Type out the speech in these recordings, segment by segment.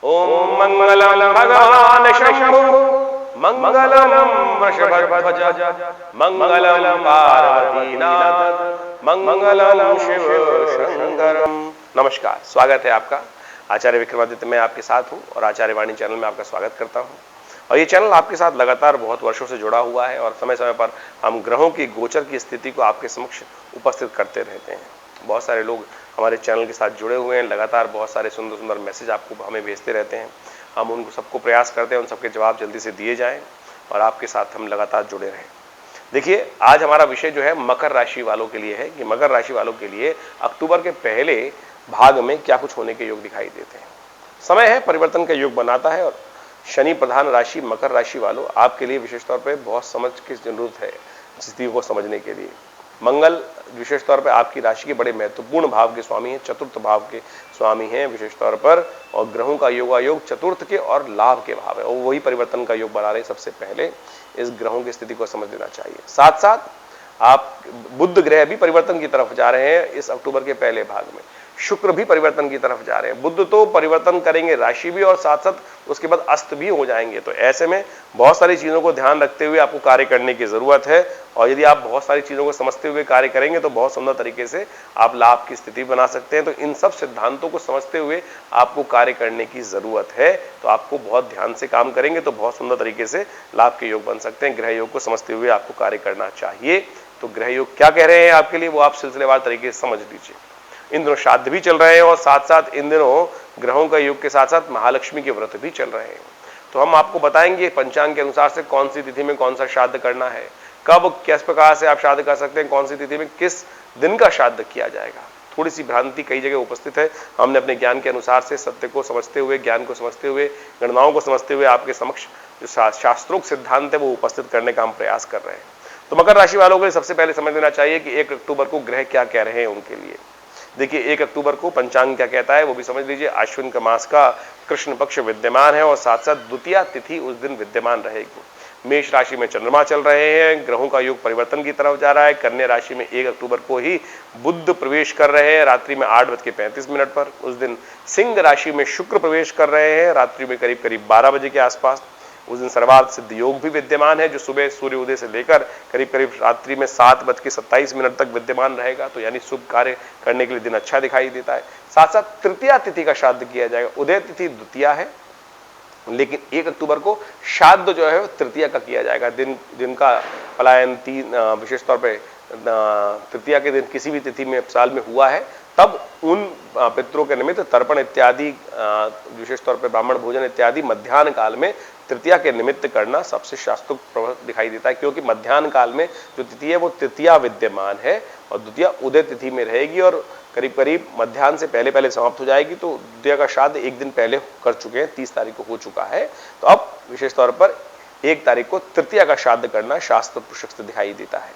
ओम मंगलम भगवान शंभु मंगलम वृषभध्वज मंगलम पार्वतीनाथ मंगलम शिव शंकरम। नमस्कार, स्वागत है आपका। आचार्य विक्रमादित्य मैं आपके साथ हूं और आचार्य वाणी चैनल में आपका स्वागत करता हूं। और ये चैनल आपके साथ लगातार बहुत वर्षों से जुड़ा हुआ है और समय समय पर हम ग्रहों की गोचर की स्थिति को आपके समक्ष उपस्थित करते रहते हैं। बहुत सारे लोग हमारे चैनल के साथ जुड़े हुए हैं, लगातार बहुत सारे सुंदर सुंदर मैसेज आपको हमें भेजते रहते हैं। हम उनको सबको प्रयास करते हैं उन सबके जवाब जल्दी से दिए जाएं और आपके साथ हम लगातार जुड़े रहें। देखिए, आज हमारा विषय जो है मकर राशि वालों के लिए है कि मकर राशि वालों के लिए अक्टूबर के पहले भाग में क्या कुछ होने के योग दिखाई देते हैं। समय है, परिवर्तन का योग बनाता है और शनि प्रधान राशि मकर राशि वालों आपके लिए विशेष तौर पर बहुत समझ की जरूरत है स्थिति को समझने के लिए। मंगल विशेष तौर पर आपकी राशि के बड़े महत्वपूर्ण भाव के स्वामी हैं, चतुर्थ भाव के स्वामी हैं विशेष तौर पर, और ग्रहों का योगायोग चतुर्थ के और लाभ के भाव है और वही परिवर्तन का योग बना रहे। सबसे पहले इस ग्रहों की स्थिति को समझ लेना चाहिए। साथ साथ आप बुध ग्रह भी परिवर्तन की तरफ जा रहे हैं इस अक्टूबर के पहले भाग में। शुक्र भी परिवर्तन की तरफ जा रहे हैं। बुध तो परिवर्तन करेंगे राशि भी और साथ साथ उसके बाद अस्त भी हो जाएंगे। तो ऐसे में बहुत सारी चीजों को ध्यान रखते हुए आपको कार्य करने की जरूरत है और यदि आप बहुत सारी चीजों को समझते हुए कार्य करेंगे तो बहुत सुंदर तरीके से आप लाभ की स्थिति बना सकते हैं। तो इन सब सिद्धांतों को समझते हुए आपको कार्य करने की जरूरत है। तो आपको बहुत ध्यान से काम करेंगे तो बहुत सुंदर तरीके से लाभ के योग बन सकते हैं। ग्रह योग को समझते हुए आपको कार्य करना चाहिए। तो ग्रह योग क्या कह रहे हैं आपके लिए वो आप सिलसिलेवार तरीके से समझ लीजिए। इन दिनों श्राद्ध भी चल रहे हैं और साथ साथ इन दिनों ग्रहों का योग के साथ साथ महालक्ष्मी के व्रत भी चल रहे हैं। तो हम आपको बताएंगे पंचांग के अनुसार से कौन सी तिथि में कौन सा श्राद्ध करना है, कब किस प्रकार से आप श्राद्ध कर सकते हैं, कौन सी तिथि में किस दिन का श्राद्ध किया जाएगा। थोड़ी सी भ्रांति कई जगह उपस्थित है। हमने अपने ज्ञान के अनुसार से सत्य को समझते हुए, ज्ञान को समझते हुए, गणनाओं को समझते हुए आपके समक्ष जो शास्त्रोक्त सिद्धांत है वो उपस्थित करने का हम प्रयास कर रहे हैं। तो मकर राशि वालों के लिए सबसे पहले समझ लेना चाहिए कि 1 अक्टूबर को ग्रह क्या कह रहे हैं उनके लिए। देखिए, 1 अक्टूबर को पंचांग क्या कहता है वो भी समझ लीजिए। अश्विन का मास का कृष्ण पक्ष विद्यमान है और साथ साथ द्वितीया तिथि उस दिन विद्यमान रहेगी। मेष राशि में चंद्रमा चल रहे हैं, ग्रहों का योग परिवर्तन की तरफ जा रहा है। कन्या राशि में 1 अक्टूबर को ही बुध प्रवेश कर रहे हैं रात्रि में 8:35 पर। उस दिन सिंह राशि में शुक्र प्रवेश कर रहे हैं रात्रि में करीब करीब 12 बजे के आसपास। उस दिन सर्वार्थ सिद्ध योग भी विद्यमान है जो सुबह सूर्योदय से लेकर करीब करीब रात्रि में 7:27 तक विद्यमान रहेगा। तो यानी शुभ कार्य करने के लिए दिन अच्छा दिखाई देता है। साथ साथ तृतीया तिथि का श्राद्ध किया जाएगा। उदय तिथि द्वितीया है लेकिन 1 अक्टूबर को श्राद्ध जो है तृतीया का किया जाएगा। दिन का पलायन विशेष तौर पर तृतीया के दिन किसी भी तिथि में साल में हुआ है तब उन पितरों के निमित्त तर्पण इत्यादि विशेष तौर पर ब्राह्मण भोजन इत्यादि मध्याह्न काल में तृतीया के निमित्त करना सबसे शास्त्रोक्त दिखाई देता है, क्योंकि मध्याह्न काल में जो तिथि है वो तृतीया विद्यमान है और द्वितीया उदय तिथि में रहेगी और करीब करीब मध्याह्न से पहले पहले समाप्त हो जाएगी। तो द्वितीया का श्राद्ध एक दिन पहले कर चुके हैं, 30 तारीख को हो चुका है। तो अब विशेष तौर पर 1 तारीख को तृतीया का श्राद्ध करना शास्त्र प्रशस्त दिखाई देता है।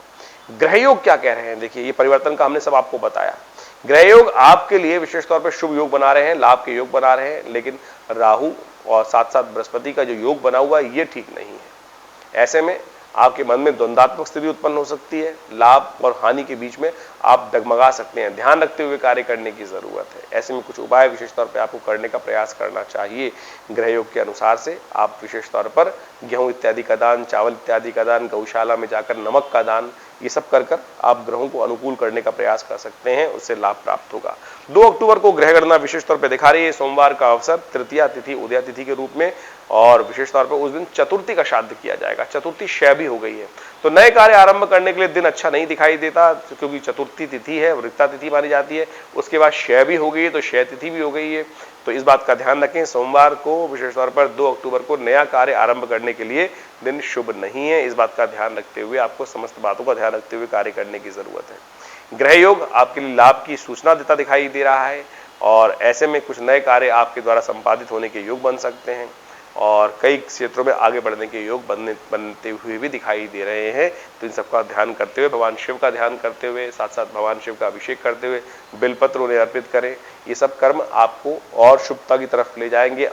ग्रहयोग क्या कह रहे हैं, देखिए ये परिवर्तन का हमने सब आपको बताया। ग्रहयोग आपके लिए विशेष तौर पर शुभ योग बना रहे हैं, लाभ के योग बना रहे हैं, लेकिन राहु और साथ साथ बृहस्पति का जो योग बना हुआ है ये ठीक नहीं है। ऐसे में आपके मन में द्वंद्वात्मक स्थिति उत्पन्न हो सकती है। लाभ और हानि के बीच में आप डगमगा सकते हैं। ध्यान रखते हुए कार्य करने की जरूरत है। ऐसे में कुछ उपाय विशेष तौर पर आपको करने का प्रयास करना चाहिए। ग्रह योग के अनुसार से आप विशेष तौर पर गेहूं इत्यादि का दान, चावल इत्यादि का दान, गौशाला में जाकर नमक का दान, ये सब कर आप ग्रहों को अनुकूल करने का प्रयास कर सकते हैं, उससे लाभ प्राप्त होगा। 2 अक्टूबर को ग्रह गणना विशेष तौर पर दिखा रही है सोमवार का अवसर तृतीया तिथि उदया तिथि के रूप में और विशेष तौर पर उस दिन चतुर्थी का श्राद्ध किया जाएगा। चतुर्थी क्षय भी हो गई है तो नए कार्य आरंभ करने के लिए दिन अच्छा नहीं दिखाई देता, क्योंकि चतुर्थी तिथि है, वृत्ता तिथि मानी जाती है। उसके बाद क्षय भी हो गई है तो क्षय तिथि भी हो गई है। तो इस बात का ध्यान रखें, सोमवार को विशेष तौर पर 2 अक्टूबर को नया कार्य आरंभ करने के लिए दिन शुभ नहीं है। इस बात का ध्यान रखते हुए आपको समस्त बातों का ध्यान रखते हुए कार्य करने की जरूरत है। ग्रह योग आपके लिए लाभ की सूचना देता दिखाई दे रहा है और ऐसे में कुछ नए कार्य आपके द्वारा संपादित होने के योग बन सकते हैं और कई क्षेत्रों में आगे बढ़ने के योग बनते हुए भी दिखाई दे रहे हैं। तो इन सबका ध्यान करते हुए, भगवान शिव का ध्यान करते हुए, साथ साथ भगवान शिव का अभिषेक करते हुए बेलपत्र उन्हें अर्पित करें। ये सब कर्म आपको और शुभता की तरफ ले जाएंगे।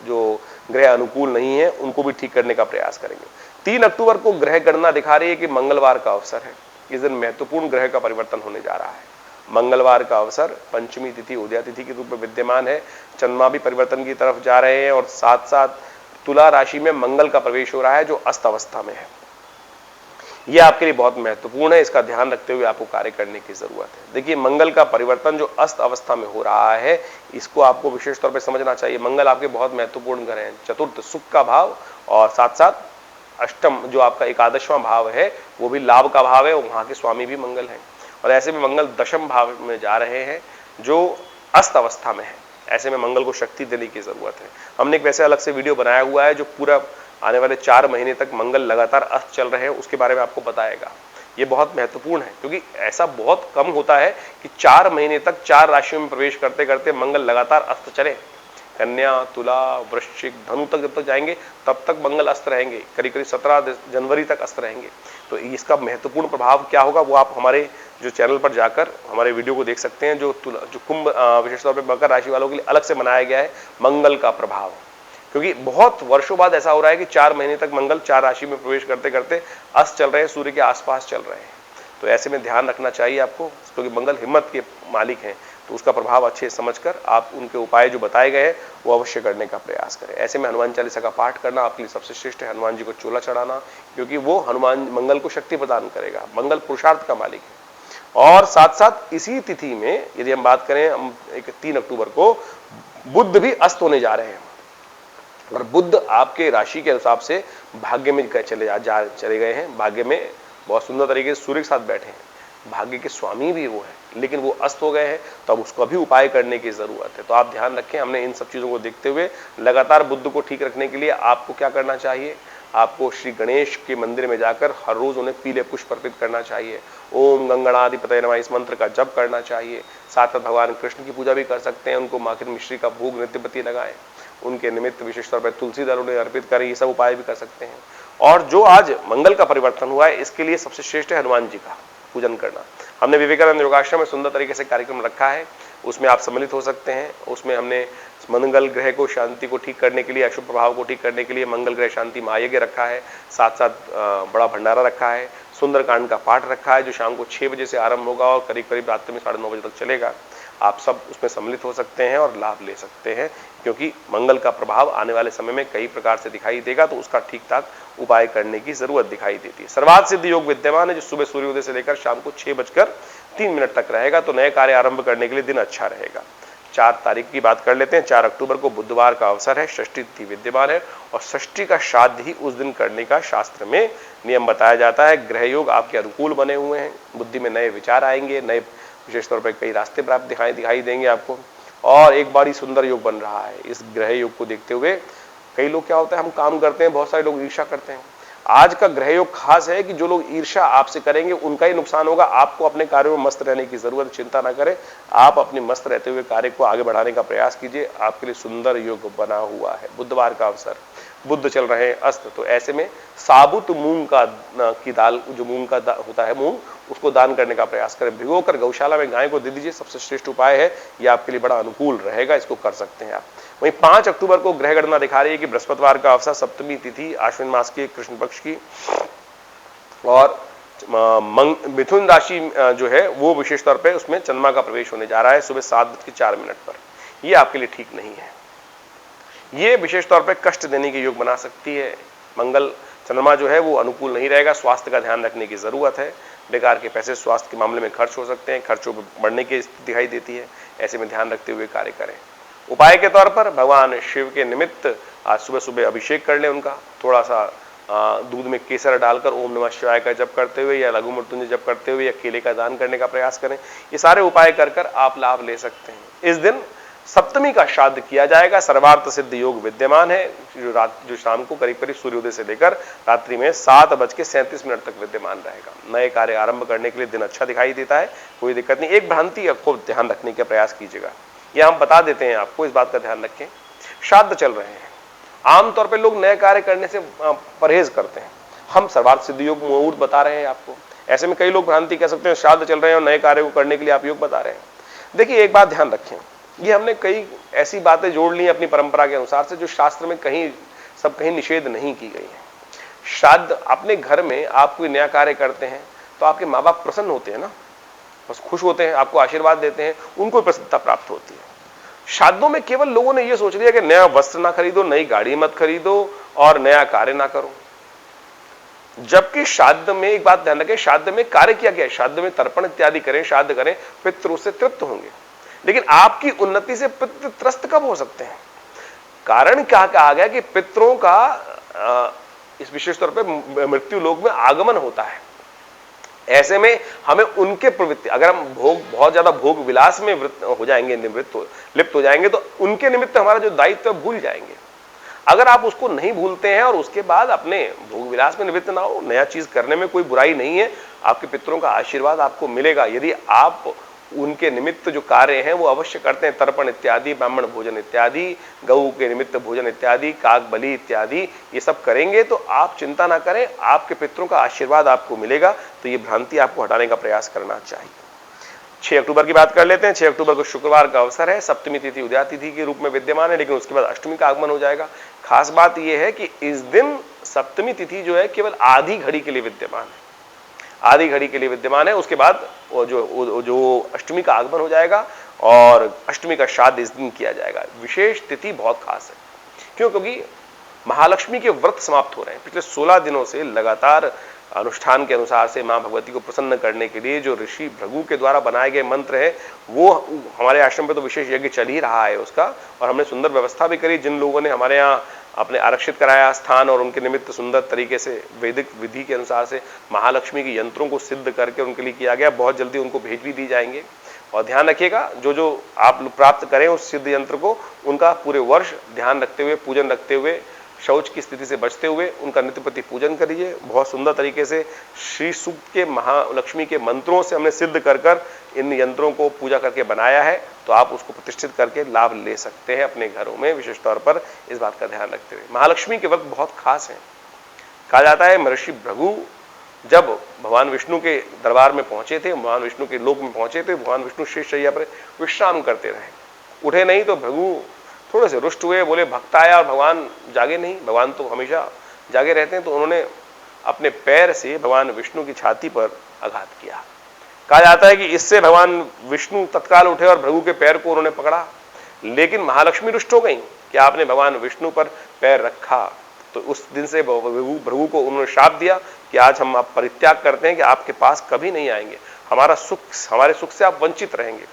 जो ग्रह अनुकूल नहीं है उनको भी ठीक करने का प्रयास करेंगे। 3 अक्टूबर को ग्रह गणना दिखा रही है कि मंगलवार का अवसर है। इस दिन महत्वपूर्ण ग्रह का परिवर्तन होने जा रहा है मंगलवार का अवसर, पंचमी तिथि उदया तिथि के रूप में विद्यमान है। चंद्रमा भी परिवर्तन की तरफ जा रहे हैं और साथ साथ तुला राशि में मंगल का प्रवेश हो रहा है जो अस्त अवस्था में है। यह आपके लिए बहुत महत्वपूर्ण है, इसका ध्यान रखते हुए आपको कार्य करने की जरूरत है। देखिए, मंगल का परिवर्तन जो अस्त अवस्था में हो रहा है, इसको आपको विशेष तौर पर समझना चाहिए। मंगल आपके बहुत महत्वपूर्ण ग्रह हैं, चतुर्थ सुख का भाव और साथ साथ अष्टम जो आपका एकादशवां भाव है वो भी लाभ का भाव है और वहां के स्वामी भी मंगल हैं। और ऐसे में मंगल दशम भाव में जा रहे हैं जो अस्त अवस्था में है। ऐसे में मंगल को शक्ति देने की जरूरत है। हमने एक वैसे अलग से वीडियो बनाया हुआ है जो पूरा आने वाले 4 महीने तक मंगल लगातार अस्त चल रहे हैं, उसके बारे में आपको बताएगा। ये बहुत महत्वपूर्ण है क्योंकि ऐसा बहुत कम होता है कि 4 महीने तक 4 राशियों में प्रवेश करते करते मंगल लगातार अस्त चले। कन्या, तुला, वृश्चिक, धनु तक जब तक जाएंगे तब तक मंगल अस्त रहेंगे, करीब करीब 17 जनवरी तक अस्त रहेंगे। तो इसका महत्वपूर्ण प्रभाव क्या होगा वो आप हमारे जो चैनल पर जाकर हमारे वीडियो को देख सकते हैं। जो कुंभ विशेष तौर पर मकर राशि वालों के लिए अलग से बनाया गया है मंगल का प्रभाव, क्योंकि बहुत वर्षों बाद ऐसा हो रहा है कि 4 महीने तक मंगल 4 राशि में प्रवेश करते करते अस्त चल रहे हैं, सूर्य के आसपास चल रहे हैं। तो ऐसे में ध्यान रखना चाहिए आपको, क्योंकि मंगल हिम्मत के मालिक हैं, तो उसका प्रभाव अच्छे समझकर आप उनके उपाय जो बताए गए हैं वो अवश्य करने का प्रयास करें। ऐसे में हनुमान चालीसा का पाठ करना आपके लिए सबसे श्रेष्ठ है। हनुमान जी को चोला चढ़ाना, क्योंकि वो हनुमान मंगल को शक्ति प्रदान करेगा। मंगल पुरुषार्थ का मालिक है। और साथ साथ इसी तिथि में यदि हम बात करें, हम 3 अक्टूबर को बुध भी अस्त होने जा रहे हैं और बुध आपके राशि के हिसाब से भाग्य में चले गए हैं। भाग्य में बहुत सुंदर तरीके से सूर्य के साथ बैठे हैं, भाग्य के स्वामी भी वो है, लेकिन वो अस्त हो गए हैं, तो अब उसको भी उपाय करने की जरूरत है। तो आप ध्यान रखें, हमने इन सब चीजों को देखते हुए लगातार बुध को ठीक रखने के लिए आपको क्या करना चाहिए, आपको श्री गणेश के मंदिर में जाकर हर रोज उन्हें पीले पुष्प अर्पित करना चाहिए। ओम गंगणाधिपतये नमः इस मंत्र का जप करना चाहिए। साथ में भगवान कृष्ण की पूजा भी कर सकते हैं, उनको माखन मिश्री का भोग नित्यपति लगाएं, उनके निमित्त विशेष तौर पर तुलसी दल उन्हें अर्पित करें। ये सब उपाय भी कर सकते हैं। और जो आज मंगल का परिवर्तन हुआ है, इसके लिए सबसे श्रेष्ठ है हनुमान जी का पूजन करना। हमने विवेकानंद योगाश्रम में सुंदर तरीके से कार्यक्रम रखा है, उसमें आप सम्मिलित हो सकते हैं। उसमें हमने मंगल ग्रह को शांति को ठीक करने के लिए, अशुभ प्रभाव को ठीक करने के लिए मंगल ग्रह शांति महायज्ञ रखा है, साथ साथ बड़ा भंडारा रखा है, सुंदरकांड का पाठ रखा है जो शाम को 6 बजे से आरंभ होगा और करीब करीब रात में 9:30 बजे तक चलेगा। आप सब उसमें सम्मिलित हो सकते हैं और लाभ ले सकते हैं, क्योंकि मंगल का प्रभाव आने वाले समय में कई प्रकार से दिखाई देगा, तो उसका ठीक ठाक उपाय करने की जरूरत दिखाई देती है। सर्वार्थ सिद्ध योग विद्यमान है जो सुबह सूर्योदय से लेकर शाम को 6:03 तक रहेगा, तो नए कार्य आरंभ करने के लिए दिन अच्छा रहेगा। 4 तारीख की बात कर लेते हैं। 4 अक्टूबर को बुधवार का अवसर है, षष्ठी तिथि विद्यमान है और षष्ठी का श्राद्ध ही उस दिन करने का शास्त्र में नियम बताया जाता है। ग्रह योग आपके अनुकूल बने हुए हैं, बुद्धि में नए विचार आएंगे, नए विशेष तौर पर कई रास्ते प्राप्त दिखाई देंगे आपको, और एक बार ही सुंदर योग बन रहा है। इस ग्रह योग को देखते हुए कई लोग क्या होता है, हम काम करते हैं, बहुत सारे लोग ईर्ष्या करते हैं। आज का ग्रह योग खास है कि जो लोग ईर्ष्या आपसे करेंगे उनका ही नुकसान होगा। आपको अपने कार्यों में मस्त रहने की जरूरत, चिंता ना करें, आप अपने मस्त रहते हुए कार्य को आगे बढ़ाने का प्रयास कीजिए। आपके लिए सुंदर योग बना हुआ है। बुधवार का अवसर, बुध चल रहे हैं अस्त, तो ऐसे में साबुत मूंग की दाल, जो मूंग का होता है मूंग, उसको दान करने का प्रयास करें। भिगोकर गौशाला में गाय को दे दीजिए, सबसे श्रेष्ठ उपाय है। ये आपके लिए बड़ा अनुकूल रहेगा, इसको कर सकते हैं आप। वहीं 5 अक्टूबर को ग्रह गणना दिखा रही है कि बृहस्पतिवार का अवसर, सप्तमी तिथि आश्विन मास की कृष्ण पक्ष की, और मिथुन राशि जो है वो विशेष तौर पे उसमें चंद्रमा का प्रवेश होने जा रहा है सुबह 7:04 पर। ये आपके लिए ठीक नहीं है, ये विशेष तौर पे कष्ट देने के योग बना सकती है। मंगल चंद्रमा जो है वो अनुकूल नहीं रहेगा, स्वास्थ्य का ध्यान रखने की जरूरत है। बेकार के पैसे स्वास्थ्य के मामले में खर्च हो सकते हैं, खर्चों में बढ़ने की स्थिति दिखाई देती है। ऐसे में ध्यान रखते हुए कार्य करें। उपाय के तौर पर भगवान शिव के निमित्त आज सुबह सुबह अभिषेक कर लें उनका, थोड़ा सा दूध में केसर डालकर ओम नमः शिवाय का जप करते हुए या लघु मृत्युंजय जप करते हुए या केले का दान करने का प्रयास करें। ये सारे उपाय कर आप लाभ ले सकते हैं। इस दिन सप्तमी का श्राद्ध किया जाएगा। सर्वार्थ सिद्ध योग विद्यमान है जो शाम को करीब करीब सूर्योदय से लेकर रात्रि में 7:37 तक विद्यमान रहेगा। नए कार्य आरंभ करने के लिए दिन अच्छा दिखाई देता है, कोई दिक्कत नहीं। एक भ्रांति को ध्यान रखने का प्रयास कीजिएगा, यह हम बता देते हैं आपको, इस बात का ध्यान रखें। श्राद्ध चल रहे हैं, आमतौर पर लोग नए कार्य करने से परहेज करते हैं। हम सर्वार्थ सिद्ध योग मुहूर्त बता रहे हैं आपको, ऐसे में कई लोग भ्रांति कह सकते हैं श्राद्ध चल रहे हैं और नए कार्य को करने के लिए आप योग बता रहे हैं। देखिए, एक बात ध्यान रखें, ये हमने कई ऐसी बातें जोड़ ली अपनी परंपरा के अनुसार से जो शास्त्र में कहीं निषेध नहीं की गई है। श्राद्ध, अपने घर में आप कोई नया कार्य करते हैं तो आपके माँ बाप प्रसन्न होते हैं ना, बस खुश होते हैं, आपको आशीर्वाद देते हैं, उनको प्रसन्नता प्राप्त होती है। श्राद्धों में केवल लोगों ने यह सोच लिया कि नया वस्त्र ना खरीदो, नई गाड़ी मत खरीदो और नया कार्य ना करो। जबकि श्राद्ध में एक बात ध्यान रखें, श्राद्ध में कार्य किया गया है, श्राद्ध में तर्पण इत्यादि करें, श्राद्ध करें, पितृ उससे तृप्त होंगे। लेकिन आपकी उन्नति से पितृ त्रस्त कब हो सकते हैं? कारण क्या कहा गया कि पितरों का इस विशेष तौर पर मृत्यु लोक में आगमन होता है। ऐसे में हमें उनके प्रवृत्ति, अगर हम बहुत ज्यादा भोग विलास में हो जाएंगे, लिप्त हो जाएंगे, तो उनके निमित्त हमारा जो दायित्व भूल जाएंगे। अगर आप उसको नहीं भूलते हैं और उसके बाद अपने भोग विलास में निवृत्त ना हो, नया चीज करने में कोई बुराई नहीं है, आपके पितरों का आशीर्वाद आपको मिलेगा यदि आप उनके निमित्त जो कार्य हैं वो अवश्य करते हैं। तर्पण इत्यादि, ब्राह्मण भोजन इत्यादि, गऊ के निमित्त भोजन इत्यादि, काक बलि इत्यादि, ये सब करेंगे तो आप चिंता ना करें, आपके पितरों का आशीर्वाद आपको मिलेगा। तो ये भ्रांति आपको हटाने का प्रयास करना चाहिए। 6 अक्टूबर की बात कर लेते हैं। 6 अक्टूबर को शुक्रवार का अवसर है। सप्तमी तिथि उदया तिथि के रूप में विद्यमान है, लेकिन उसके बाद अष्टमी का आगमन हो जाएगा। खास बात यह है कि इस दिन सप्तमी तिथि जो है केवल आधी घड़ी के लिए विद्यमान है, आधी घड़ी के लिए विद्यमान है। उसके बाद जो अष्टमी का आगमन हो जाएगा और अष्टमी का श्राद्ध इस दिन किया जाएगा। विशेष तिथि बहुत खास है। क्यों? क्योंकि महालक्ष्मी के व्रत समाप्त हो रहे हैं। पिछले 16 दिनों से लगातार अनुष्ठान के अनुसार से मां भगवती को प्रसन्न करने के लिए जो ऋषि भृगु के द्वारा बनाए गए मंत्र है, वो हमारे आश्रम पे तो विशेष यज्ञ चल ही रहा है उसका, और हमने सुंदर व्यवस्था भी करी। जिन लोगों ने हमारे यहाँ अपने आरक्षित कराया स्थान और उनके निमित्त सुंदर तरीके से वैदिक विधि के अनुसार से महालक्ष्मी के यंत्रों को सिद्ध करके उनके लिए किया गया। बहुत जल्दी उनको भेज भी दी जाएंगे। और ध्यान रखिएगा, जो जो आप प्राप्त करें उस सिद्ध यंत्र को, उनका पूरे वर्ष ध्यान रखते हुए, पूजन रखते हुए, शौच की स्थिति से बचते हुए उनका नित्य प्रति पूजन करिए। बहुत सुंदर तरीके से श्री सूक्त के महालक्ष्मी के मंत्रों से हमने सिद्ध कर इन यंत्रों को पूजा करके बनाया है, तो आप उसको प्रतिष्ठित करके लाभ ले सकते हैं अपने घरों में। विशेष तौर पर इस बात का ध्यान रखते हुए महालक्ष्मी के व्रत बहुत खास हैं। कहा जाता है महर्षि भृगु जब भगवान विष्णु के दरबार में पहुंचे थे, भगवान विष्णु के लोक में पहुंचे थे, भगवान विष्णु शेष शैया पर विश्राम करते रहे, उठे नहीं, तो भृगु थोड़े से रुष्ट हुए, बोले भक्त आया और भगवान जागे नहीं, भगवान तो हमेशा जागे रहते हैं। तो उन्होंने अपने पैर से भगवान विष्णु की छाती पर आघात किया। कहा जाता है कि इससे भगवान विष्णु तत्काल उठे और भृगु के पैर को उन्होंने पकड़ा, लेकिन महालक्ष्मी रुष्ट हो गई कि आपने भगवान विष्णु पर पैर रखा। तो उस दिन से भृगु को उन्होंने श्राप दिया कि आज हम आप परित्याग करते हैं कि आपके पास कभी नहीं आएंगे, हमारे सुख से आप वंचित रहेंगे।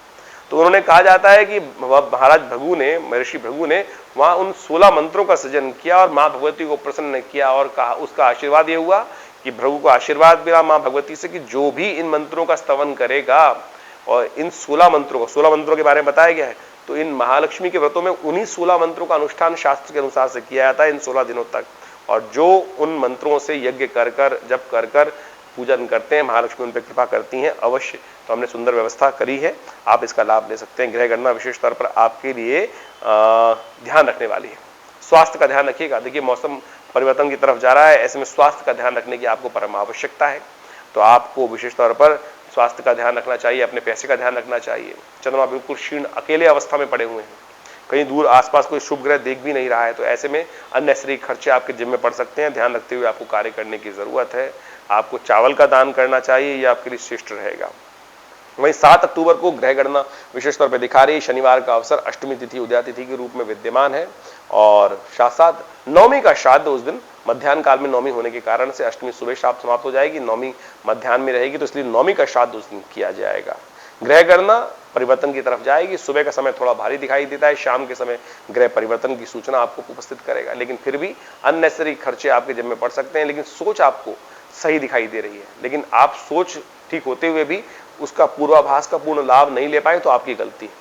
तो उन्होंने, कहा जाता है कि महाराज भृगु ने, महर्षि भृगु ने वहां उन 16 मंत्रों का सृजन किया और मां भगवती को प्रसन्न किया और कहा, उसका आशीर्वाद ये हुआ कि भृगु को आशीर्वाद मिला मां भगवती से कि जो भी इन मंत्रों का स्तवन करेगा, और इन 16 मंत्रों के बारे में बताया गया है, तो इन महालक्ष्मी के व्रतों में उन्हीं 16 मंत्रों का अनुष्ठान शास्त्र के अनुसार से किया जाता है इन 16 दिनों तक। और जो उन मंत्रों से यज्ञ कर जप कर पूजन करते हैं, महालक्ष्मी उन पर कृपा करती हैं अवश्य। तो हमने सुंदर व्यवस्था करी है, आप इसका लाभ ले सकते हैं। गृह गणना विशेष तौर पर आपके लिए ध्यान रखने वाली है। स्वास्थ्य का ध्यान रखिएगा। देखिए मौसम परिवर्तन की तरफ जा रहा है, ऐसे में स्वास्थ्य का ध्यान रखने की आपको परम आवश्यकता है। तो आपको विशेष तौर पर स्वास्थ्य का ध्यान रखना चाहिए, अपने पैसे का ध्यान रखना चाहिए। चंद्रमा बिल्कुल क्षीण अकेले अवस्था में पड़े हुए हैं, कहीं दूर आसपास कोई शुभ ग्रह देख भी नहीं रहा है, तो ऐसे में अननेसेसरी खर्चे आपके जिम्मे पड़ सकते हैं। ध्यान रखते हुए आपको कार्य करने की जरूरत है। आपको चावल का दान करना चाहिए, यह आपके लिए श्रेष्ठ रहेगा। वहीं 7 अक्टूबर को ग्रह गणना विशेष तौर पर दिखा रही, शनिवार का अवसर अष्टमी तिथि उदया तिथि के रूप में विद्यमान है, और साथ नवमी का श्राद्ध उस दिन मध्याह्न काल में नवमी होने के कारण से अष्टमी सुबह श्राद्ध समाप्त हो जाएगी, नवमी मध्याह्न में रहेगी, तो इसलिए नवमी का श्राद्ध उस दिन किया जाएगा। ग्रह गणना परिवर्तन की तरफ जाएगी। सुबह का समय थोड़ा भारी दिखाई देता है, शाम के समय ग्रह परिवर्तन की सूचना आपको उपस्थित करेगा, लेकिन फिर भी अननेसेसरी खर्चे आपके जिम्मे पड़ सकते हैं। लेकिन सोच आपको सही दिखाई दे रही है, लेकिन आप सोच ठीक होते हुए भी उसका पूर्वाभास का पूर्ण लाभ नहीं ले पाए तो आपकी गलती है।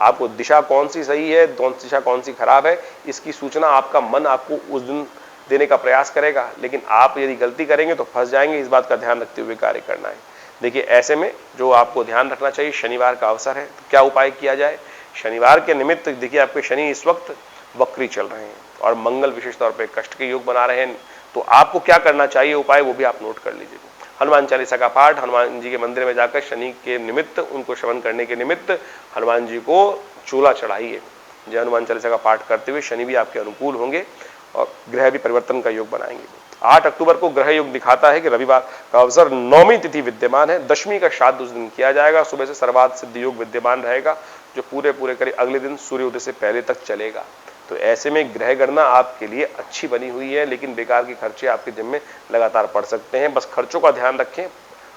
आपको दिशा कौन सी सही है, दिशा कौन सी खराब है, इसकी सूचना आपका मन आपको उस दिन देने का प्रयास करेगा, लेकिन आप यदि गलती करेंगे तो फंस जाएंगे। इस बात का ध्यान रखते हुए कार्य करना है। देखिए ऐसे में जो आपको ध्यान रखना चाहिए, शनिवार का अवसर है, तो क्या उपाय किया जाए शनिवार के निमित्त। देखिए आपके शनि इस वक्त वक्री चल रहे हैं और मंगल विशेष तौर पर कष्ट के योग बना रहे हैं, तो आपको क्या करना चाहिए उपाय, वो भी आप नोट कर लीजिए। हनुमान चालीसा का पाठ, हनुमान जी के मंदिर में जाकर शनि के निमित्त, उनको श्रवण करने के निमित्त हनुमान जी को चूल्हा चढ़ाइए। जय हनुमान चालीसा का पाठ करते हुए शनि भी आपके अनुकूल होंगे और ग्रह भी परिवर्तन का योग बनाएंगे। 8 अक्टूबर को ग्रह योग दिखाता है कि रविवार का अवसर 9वीं तिथि विद्यमान है, दशमी का श्राद्ध उस दिन किया जाएगा। सुबह से सर्वार्थ सिद्ध योग विद्यमान रहेगा जो पूरे करीब अगले दिन सूर्योदय से पहले तक चलेगा। तो ऐसे में ग्रह गणना आपके लिए अच्छी बनी हुई है, लेकिन बेकार के खर्चे आपके जिम्मे लगातार पड़ सकते हैं। बस खर्चों का ध्यान रखें,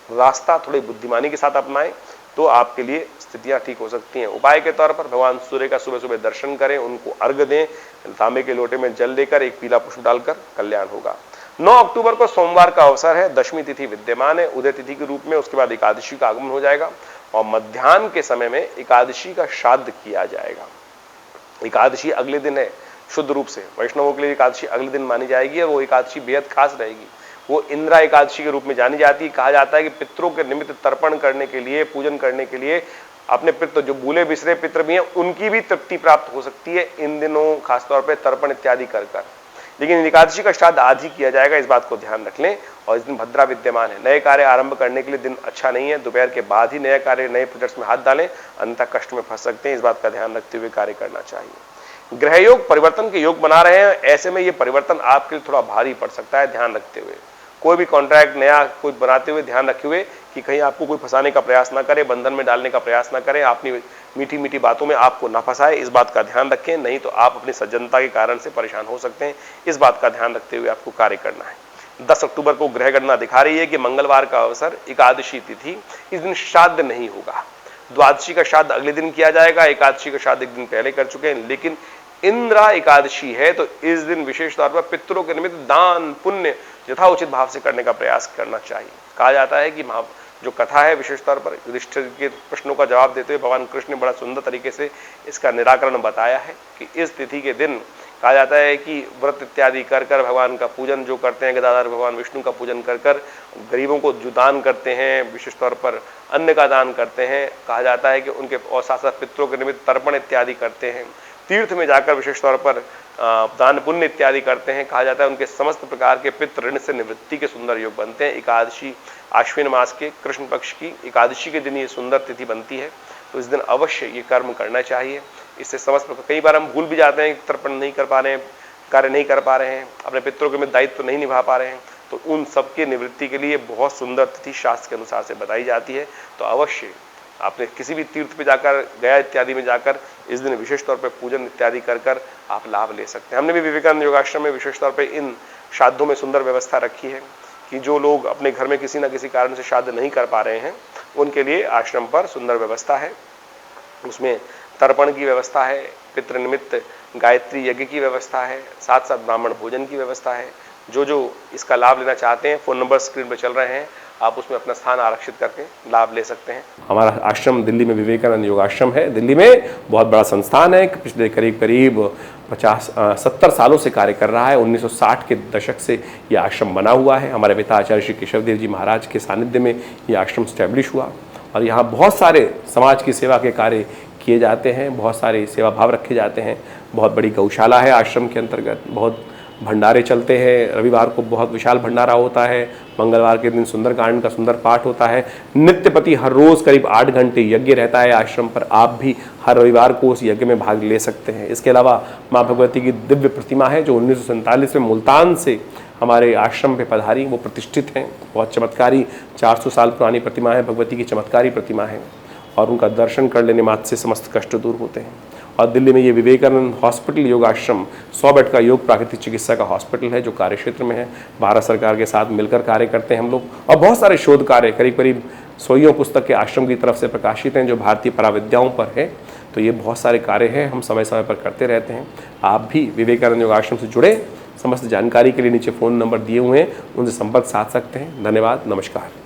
रास्ता थोड़ी बुद्धिमानी के साथ अपनाएं तो आपके लिए स्थितियां ठीक हो सकती हैं। उपाय के तौर पर भगवान सूर्य का सुबह सुबह दर्शन करें, उनको अर्घ्य दें, तांबे के लोटे में जल देकर एक पीला पुष्प डालकर कल्याण होगा। 9 अक्टूबर को सोमवार का अवसर है, दशमी तिथि विद्यमान है उदय तिथि के रूप में। उसके बाद एकादशी का आगमन हो जाएगा और मध्याह्न के समय में एकादशी का श्राद्ध किया जाएगा। एकादशी अगले दिन है, शुद्ध रूप से वैष्णवों के लिए एकादशी अगले दिन मानी जाएगी और वो एकादशी बेहद खास रहेगी। वो इंदिरा एकादशी के रूप में जानी जाती है। कहा जाता है कि पितरों के निमित्त तर्पण करने के लिए, पूजन करने के लिए, अपने पितृ जो भूले बिसरे पितृ भी हैं उनकी भी तृप्ति प्राप्त हो सकती है इन दिनों, खासतौर पर तर्पण इत्यादि कर। लेकिन एकादशी का श्राद्ध आज ही किया जाएगा, इस बात को ध्यान रख लें। और इस दिन भद्रा विद्यमान है, नए कार्य आरंभ करने के लिए दिन अच्छा नहीं है। दोपहर के बाद ही नए कार्य, नए प्रोजेक्ट्स में हाथ डालें, अन्यथा कष्ट में फंस सकते हैं। इस बात का ध्यान रखते हुए कार्य करना चाहिए। ग्रह योग परिवर्तन के योग बना रहे हैं, ऐसे में ये परिवर्तन आपके लिए थोड़ा भारी पड़ सकता है। ध्यान रखते हुए कोई भी कॉन्ट्रैक्ट नया कोई बनाते हुए ध्यान रखे हुए कि कहीं आपको कोई फंसाने का प्रयास ना करे, बंधन में डालने का प्रयास ना करे, अपनी मीठी मीठी बातों में आपको ना फंसाए, इस बात का ध्यान रखें। नहीं तो आप अपनी सज्जनता के कारण से परेशान हो सकते हैं। इस बात का ध्यान रखते हुए आपको कार्य करना है। 10 अक्टूबर को ग्रह गणना दिखा रही है कि मंगलवार का अवसर, एकादशी तिथि, इस दिन श्राद्ध नहीं होगा। द्वादशी का श्राद्ध अगले दिन किया जाएगा, एकादशी का श्राद्ध एक दिन पहले कर चुके हैं। लेकिन इंद्रा एकादशी है तो इस दिन विशेष तौर पर पितरों के निमित्त दान पुण्य यथाउचित भाव से करने का प्रयास करना चाहिए। कहा जाता है कि जो कथा है विशेष तौर पर युधिष्ठिर के प्रश्नों का जवाब देते हुए भगवान कृष्ण ने बड़ा सुंदर तरीके से इसका निराकरण बताया है कि इस तिथि के दिन कहा जाता है कि व्रत इत्यादि कर भगवान का पूजन जो करते हैं, गदाधर भगवान विष्णु का पूजन कर गरीबों को जो दान करते हैं, विशेष तौर पर अन्न का दान करते हैं। कहा जाता है कि उनके और साथ साथ पितरों के निमित्त तर्पण इत्यादि करते हैं, तीर्थ में जाकर विशेष तौर पर दान पुण्य इत्यादि करते हैं। कहा जाता है उनके समस्त प्रकार के पितृ ऋण से निवृत्ति के सुंदर योग बनते हैं। एकादशी आश्विन मास के कृष्ण पक्ष की एकादशी के दिन ये सुंदर तिथि बनती है, तो इस दिन अवश्य ये कर्म करना चाहिए। इससे समस्त प्रकार, कई बार हम भूल भी जाते हैं, तर्पण नहीं कर पा रहे हैं, कार्य नहीं कर पा रहे हैं, अपने पितरों के में दायित्व नहीं निभा पा रहे हैं, तो उन सबके निवृत्ति के लिए बहुत सुंदर तिथि शास्त्र के अनुसार से बताई जाती है। तो अवश्य आपने किसी भी तीर्थ पे जाकर, गया इत्यादि में जाकर इस दिन विशेष तौर पर पूजन इत्यादि कर आप लाभ ले सकते हैं। हमने भी विवेकानंद योगाश्रम में विशेष तौर पर इन श्राद्धों में सुंदर व्यवस्था रखी है कि जो लोग अपने घर में किसी न किसी कारण से श्राद्ध नहीं कर पा रहे हैं उनके लिए आश्रम पर सुंदर व्यवस्था है। उसमें तर्पण की व्यवस्था है, पितृ निमित्त गायत्री यज्ञ की व्यवस्था है, साथ साथ ब्राह्मण भोजन की व्यवस्था है। जो इसका लाभ लेना चाहते हैं, फोन नंबर स्क्रीन पर चल रहे हैं, आप उसमें अपना स्थान आरक्षित करके लाभ ले सकते हैं। हमारा आश्रम दिल्ली में विवेकानंद योगाश्रम है। दिल्ली में बहुत बड़ा संस्थान है, पिछले करीब 50-70 सालों से कार्य कर रहा है। 1960 के दशक से ये आश्रम बना हुआ है। हमारे पिता आचार्य श्री केशव देव जी महाराज के सानिध्य में ये आश्रम स्टैब्लिश हुआ और यहाँ बहुत सारे समाज की सेवा के कार्य किए जाते हैं, बहुत सारे सेवा भाव रखे जाते हैं। बहुत बड़ी गौशाला है आश्रम के अंतर्गत, बहुत भंडारे चलते हैं। रविवार को बहुत विशाल भंडारा होता है, मंगलवार के दिन सुंदरकांड का सुंदर पाठ होता है। नित्यपति हर रोज करीब 8 घंटे यज्ञ रहता है आश्रम पर। आप भी हर रविवार को उस यज्ञ में भाग ले सकते हैं। इसके अलावा माँ भगवती की दिव्य प्रतिमा है जो 1947 में मुल्तान से हमारे आश्रम पे पधारी, वो प्रतिष्ठित हैं। बहुत चमत्कारी 400 साल पुरानी प्रतिमा है, भगवती की चमत्कारी प्रतिमा है और उनका दर्शन कर लेने मात्र से समस्त कष्ट दूर होते हैं। और दिल्ली में ये विवेकानंद हॉस्पिटल योगाश्रम 100 बेड का योग प्राकृतिक चिकित्सा का हॉस्पिटल है जो कार्य क्षेत्र में है। भारत सरकार के साथ मिलकर कार्य करते हैं हम लोग और बहुत सारे शोध कार्य करीब 100 पुस्तक के आश्रम की तरफ से प्रकाशित हैं जो भारतीय पराविद्याओं पर है। तो ये बहुत सारे कार्य हैं, हम समय समय पर करते रहते हैं। आप भी विवेकानंद योगाश्रम से जुड़े, समस्त जानकारी के लिए नीचे फ़ोन नंबर दिए हुए हैं, उनसे संपर्क साध सकते हैं। धन्यवाद, नमस्कार।